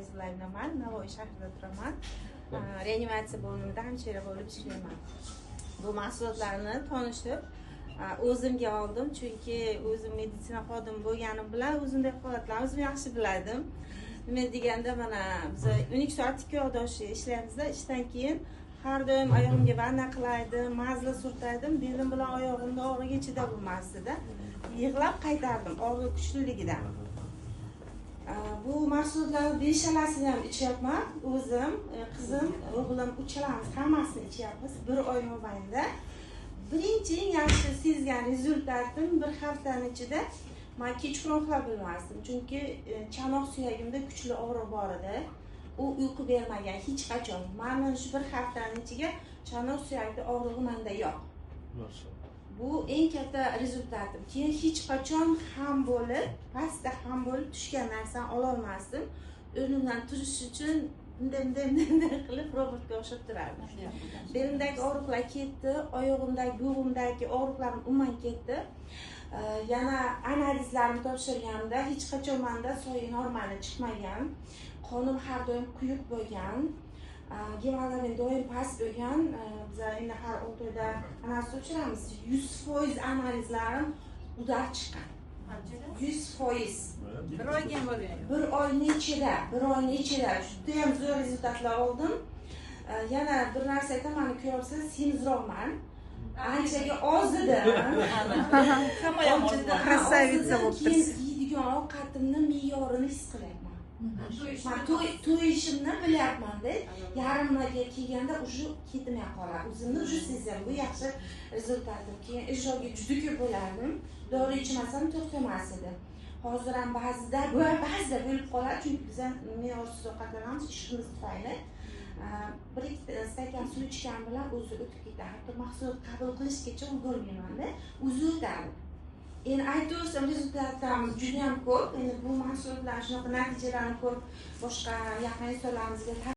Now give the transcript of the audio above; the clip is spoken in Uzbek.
Fayzullayevaman, Navoiy shahrida turaman. Reanimatsiya bo'limida hamshira bo'lib ishlayman. Bu mahsulotlarni tanishib, o'zimga oldim, chunki o'zim meditsina xodimi bo'lganim bilan o'zimdek holatlarni o'zim yaxshi biladim. Nima deganda, mana biz 12 soat ikki yo'ldoshli ishlaymiz-da, ishdan keyin har doim oyog'imga vanna qilardim, mazla surtardim, belim bilan oyog'imda og'riq ichida bo'lmasdi-da. Yig'lab qaytardim og'riq kuchliligidan. Bu mahsulotlarni beshalasini ham ichyapman. O'zim, qizim, o'g'lim uchalamiz hammasini ichyapmiz bir oy mobaynida. Birinchi eng yaxshi sezgan rezultatim bir haftaning ichida men kechqurun uxlab bilmasdim. Chunki chanoq suyagimda kuchli og'riq bor edi. U uyqu bermagan hech qachon. Mana shu bir haftaning ichiga chanoq suyagida og'rig'i menda yo'q. Bu eng katta rezultatim. Keyin hech qachon ham bo'lib, pastda ham bo'lib tushgan narsani ola olmasdim. O'rnimdan turish uchun bunday qilib robotga o'xshab turardim. Belimdagi og'riqlar ketdi, oyog'imdagi, bo'g'imdagi og'riqlar umuman ketdi. Yana analizlarni topshirganimda hech qachon menda so'yi normali chiqmagan. Qonim har doim quyuq bo'lgan. Gemoglobin doim past bo'lgan. Biz endi har 6 oyda analiz topshiramiz. 100% analizlarim udar chiqqan. 100%. Bir oyga ham bo'lgan. Bir oyning ichida juda ham zo'r rezultatlar oldim. Yana bir narsa aytaman, ko'ryapsiz, semizroqman. Anchaga ozidim. Hamma yoqda krasavitsa bo'lib turibsiz. Yeydigan ovqatimni me'yorini his qilyapman. To'yishimni bilyapman-da. Yarimlarga kelganda uje ketmay qoladi. O'zimni uje sezaman. Bu yaxshi rezultatim. Keyin ijroga juda ko'p bo'lardim. Dori ichmasam to'xtamas edi. Hozir ham ba'zida bo'lib qoladi, chunki biz ham me'yorsiz ovqatlanamiz ishimiz tufayli. Bir ikkita stakan suv ichgan bilan o'zi o'tib ketadi. Hatto mahsulot qabul qilishgacha ulgurmayman-da. O'zi o'tadi. Endi aytaversam rezultatlarim juda ham ko'p. Endi bu mahsulotlar shunaqa natijalarni ko'rib boshqa yaqin insonlarimizga